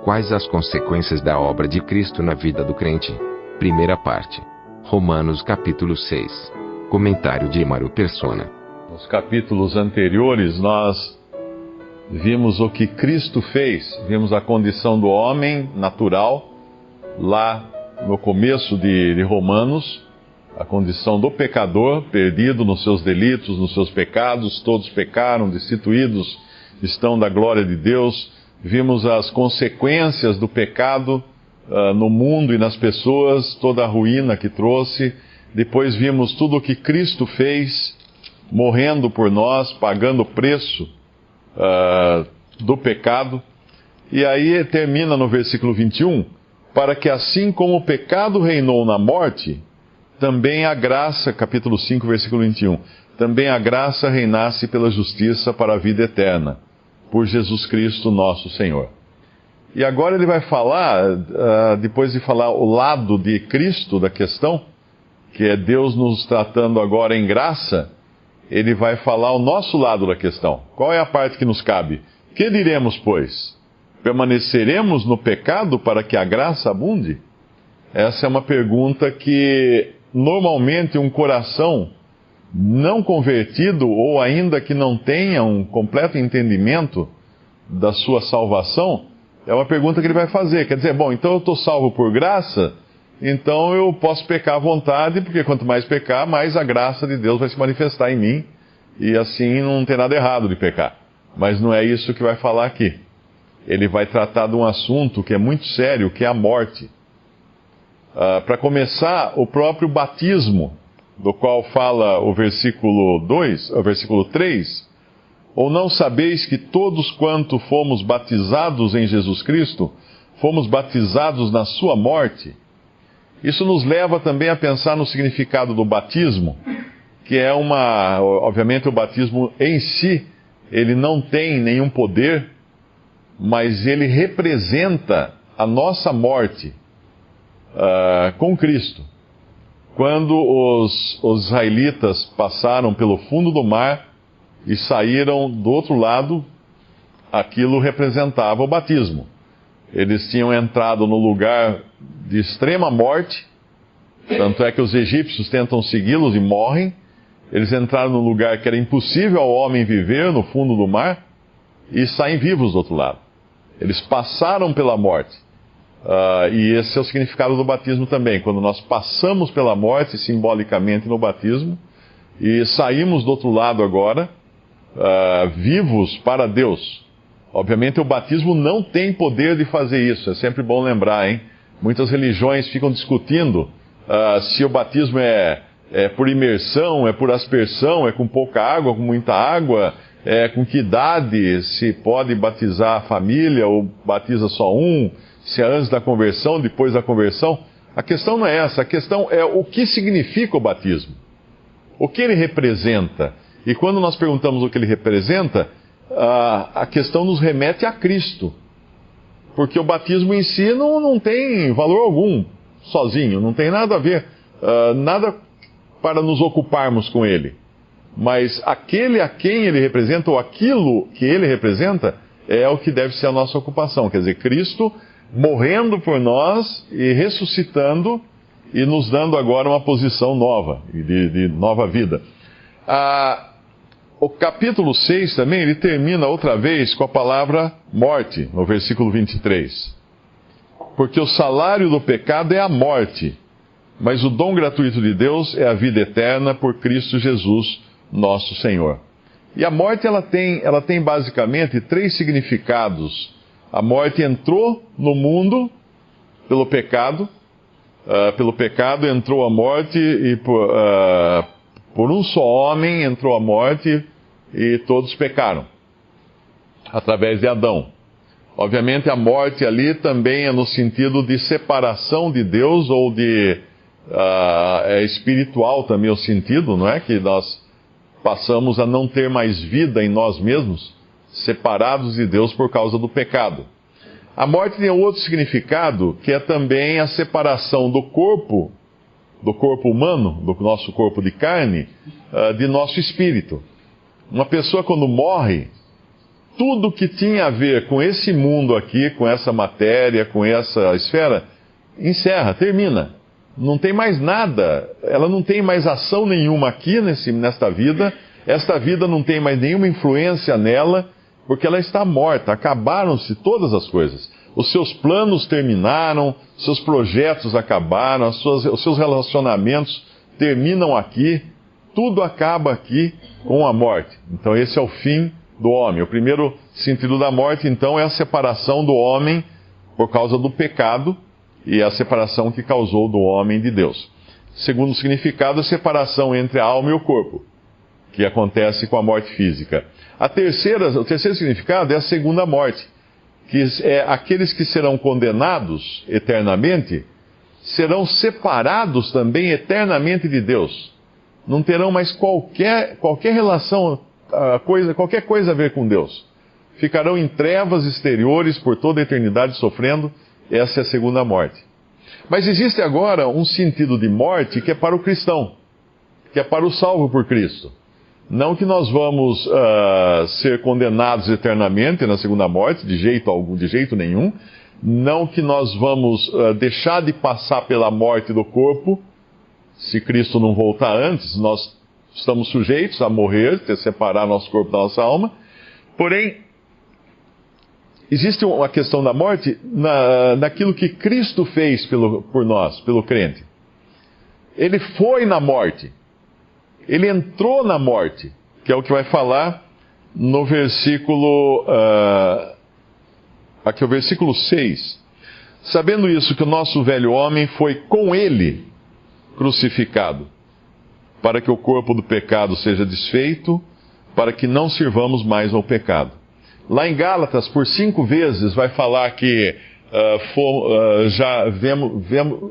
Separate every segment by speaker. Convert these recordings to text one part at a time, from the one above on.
Speaker 1: Quais as consequências da obra de Cristo na vida do crente? Primeira parte. Romanos capítulo 6. Comentário de Emaro Persona.
Speaker 2: Nos capítulos anteriores nós vimos o que Cristo fez, vimos a condição do homem natural, lá no começo de Romanos, a condição do pecador, perdido nos seus delitos, nos seus pecados, todos pecaram, destituídos estão da glória de Deus. Vimos as consequências do pecado no mundo e nas pessoas, toda a ruína que trouxe. Depois vimos tudo o que Cristo fez, morrendo por nós, pagando o preço do pecado. E aí termina no versículo 21, para que assim como o pecado reinou na morte, também a graça, capítulo 5, versículo 21, também a graça reinasse pela justiça para a vida eterna, por Jesus Cristo nosso Senhor. E agora ele vai falar, depois de falar o lado de Cristo da questão, que é Deus nos tratando agora em graça, ele vai falar o nosso lado da questão. Qual é a parte que nos cabe? Que diremos, pois? Permaneceremos no pecado para que a graça abunde? Essa é uma pergunta que normalmente um coração não convertido, ou ainda que não tenha um completo entendimento da sua salvação, é uma pergunta que ele vai fazer. Quer dizer, bom, então eu estou salvo por graça, então eu posso pecar à vontade, porque quanto mais pecar, mais a graça de Deus vai se manifestar em mim, e assim não tem nada errado de pecar. Mas não é isso que vai falar aqui. Ele vai tratar de um assunto que é muito sério, que é a morte. Para começar, o próprio batismo, do qual fala o versículo 3, ou não sabeis que todos quanto fomos batizados em Jesus Cristo, fomos batizados na sua morte? Isso nos leva também a pensar no significado do batismo, que é obviamente o batismo em si, ele não tem nenhum poder, mas ele representa a nossa morte com Cristo. Quando os israelitas passaram pelo fundo do mar e saíram do outro lado, aquilo representava o batismo. Eles tinham entrado no lugar de extrema morte, tanto é que os egípcios tentam segui-los e morrem. Eles entraram no lugar que era impossível ao homem viver, no fundo do mar, e saem vivos do outro lado. Eles passaram pela morte. E esse é o significado do batismo também, quando nós passamos pela morte, simbolicamente no batismo, e saímos do outro lado agora, vivos para Deus. Obviamente o batismo não tem poder de fazer isso, é sempre bom lembrar, hein? Muitas religiões ficam discutindo se o batismo é por imersão, é por aspersão, é com pouca água, com muita água, com que idade se pode batizar a família ou batiza só um, se é antes da conversão, depois da conversão. A questão não é essa, a questão é o que significa o batismo, o que ele representa. E quando nós perguntamos o que ele representa, a questão nos remete a Cristo, porque o batismo em si não tem valor algum sozinho, não tem nada a ver, nada para nos ocuparmos com ele. Mas aquele a quem ele representa, ou aquilo que ele representa, é o que deve ser a nossa ocupação. Quer dizer, Cristo morrendo por nós e ressuscitando e nos dando agora uma posição nova, de nova vida. O capítulo 6 também, ele termina outra vez com a palavra morte, no versículo 23. Porque o salário do pecado é a morte, mas o dom gratuito de Deus é a vida eterna por Cristo Jesus, nosso Senhor. E a morte, ela tem basicamente três significados. A morte entrou no mundo pelo pecado entrou a morte, e por um só homem entrou a morte, e todos pecaram, através de Adão. Obviamente a morte ali também é no sentido de separação de Deus, ou é espiritual também o sentido, não é? Que nós passamos a não ter mais vida em nós mesmos, separados de Deus por causa do pecado. A morte tem outro significado, que é também a separação do corpo humano, do nosso corpo de carne, de nosso espírito. Uma pessoa quando morre, tudo que tinha a ver com esse mundo aqui, com essa matéria, com essa esfera, encerra, termina. Não tem mais nada, ela não tem mais ação nenhuma aqui nesta vida, esta vida não tem mais nenhuma influência nela, porque ela está morta, acabaram-se todas as coisas. Os seus planos terminaram, seus projetos acabaram, os seus relacionamentos terminam aqui, tudo acaba aqui com a morte. Então esse é o fim do homem. O primeiro sentido da morte, então, é a separação do homem por causa do pecado e a separação que causou do homem de Deus. Segundo significado, a separação entre a alma e o corpo, que acontece com a morte física. O terceiro significado é a segunda morte, que é aqueles que serão condenados eternamente, serão separados também eternamente de Deus. Não terão mais qualquer relação, qualquer coisa a ver com Deus. Ficarão em trevas exteriores por toda a eternidade sofrendo. Essa é a segunda morte. Mas existe agora um sentido de morte que é para o cristão, que é para o salvo por Cristo. Não que nós vamos ser condenados eternamente na segunda morte, de jeito nenhum. Não que nós vamos deixar de passar pela morte do corpo. Se Cristo não voltar antes, nós estamos sujeitos a morrer, separar nosso corpo da nossa alma. Porém, existe uma questão da morte naquilo que Cristo fez por nós, pelo crente. Ele foi na morte. Ele entrou na morte, que é o que vai falar no versículo... aqui é o versículo 6. Sabendo isso, que o nosso velho homem foi com ele crucificado, para que o corpo do pecado seja desfeito, para que não sirvamos mais ao pecado. Lá em Gálatas, por 5 vezes, vai falar que já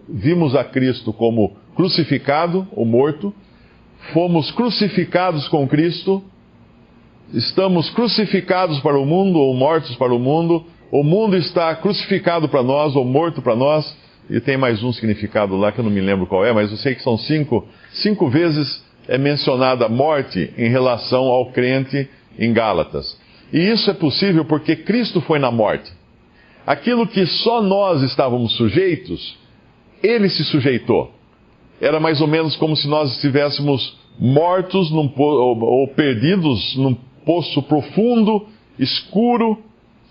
Speaker 2: vimos a Cristo como crucificado, ou morto, fomos crucificados com Cristo, estamos crucificados para o mundo, ou mortos para o mundo está crucificado para nós, ou morto para nós, e tem mais um significado lá que eu não me lembro qual é, mas eu sei que são 5 vezes é mencionada a morte em relação ao crente em Gálatas. E isso é possível porque Cristo foi na morte. Aquilo que só nós estávamos sujeitos, Ele se sujeitou. Era mais ou menos como se nós estivéssemos mortos ou perdidos num poço profundo, escuro,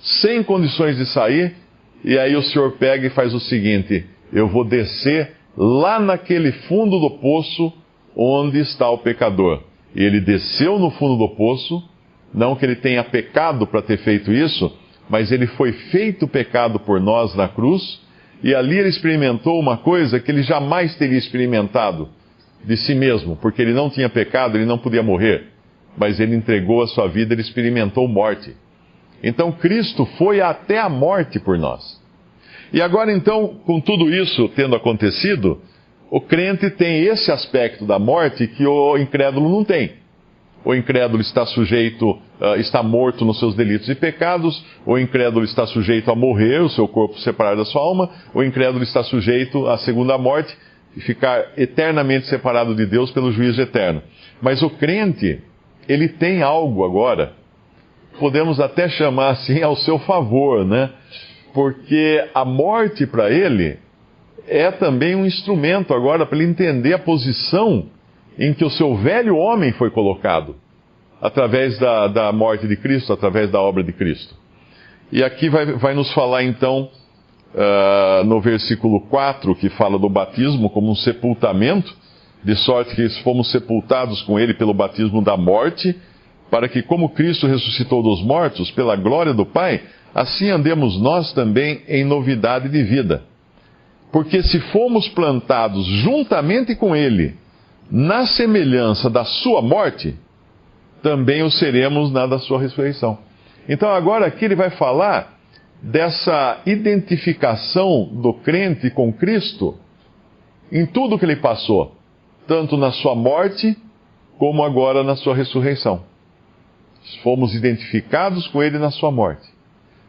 Speaker 2: sem condições de sair, e aí o Senhor pega e faz o seguinte: eu vou descer lá naquele fundo do poço onde está o pecador. E ele desceu no fundo do poço, não que ele tenha pecado para ter feito isso, mas ele foi feito pecado por nós na cruz, e ali ele experimentou uma coisa que ele jamais teria experimentado de si mesmo, porque ele não tinha pecado, ele não podia morrer, mas ele entregou a sua vida, ele experimentou morte. Então Cristo foi até a morte por nós. E agora então, com tudo isso tendo acontecido, o crente tem esse aspecto da morte que o incrédulo não tem. O incrédulo está sujeito, está morto nos seus delitos e pecados, o incrédulo está sujeito a morrer, o seu corpo separado da sua alma, o incrédulo está sujeito à segunda morte e ficar eternamente separado de Deus pelo juízo eterno. Mas o crente, ele tem algo agora, podemos até chamar assim ao seu favor, né? Porque a morte para ele é também um instrumento agora para ele entender a posição em que o seu velho homem foi colocado, através da morte de Cristo, através da obra de Cristo. E aqui vai nos falar então, no versículo 4, que fala do batismo como um sepultamento, de sorte que fomos sepultados com ele pelo batismo da morte, para que, como Cristo ressuscitou dos mortos, pela glória do Pai, assim andemos nós também em novidade de vida. Porque se fomos plantados juntamente com ele, na semelhança da sua morte, também o seremos na da sua ressurreição. Então agora aqui ele vai falar dessa identificação do crente com Cristo em tudo que ele passou, tanto na sua morte como agora na sua ressurreição. Fomos identificados com ele na sua morte.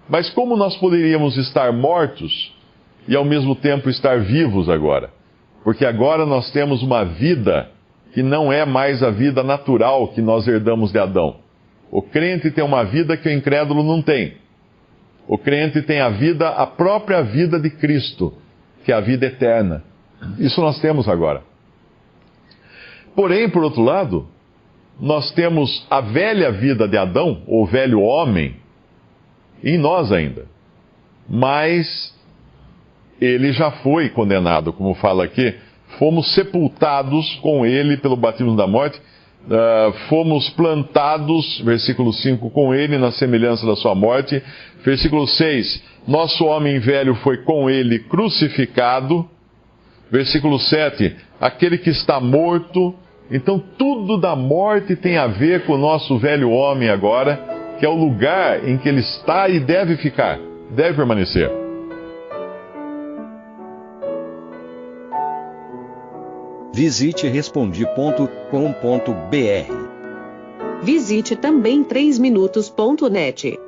Speaker 2: Mas como nós poderíamos estar mortos e ao mesmo tempo estar vivos agora? Porque agora nós temos uma vida que não é mais a vida natural que nós herdamos de Adão. O crente tem uma vida que o incrédulo não tem. O crente tem a própria vida de Cristo, que é a vida eterna. Isso nós temos agora. Porém, por outro lado, nós temos a velha vida de Adão, ou velho homem, em nós ainda. Mas ele já foi condenado, como fala aqui. Fomos sepultados com ele pelo batismo da morte. Fomos plantados, versículo 5, com ele na semelhança da sua morte. Versículo 6, nosso homem velho foi com ele crucificado. Versículo 7, aquele que está morto. Então tudo da morte tem a ver com o nosso velho homem agora, que é o lugar em que ele está e deve ficar, deve permanecer.
Speaker 3: Visite Respondi.com.br.
Speaker 4: Visite também 3minutos.net.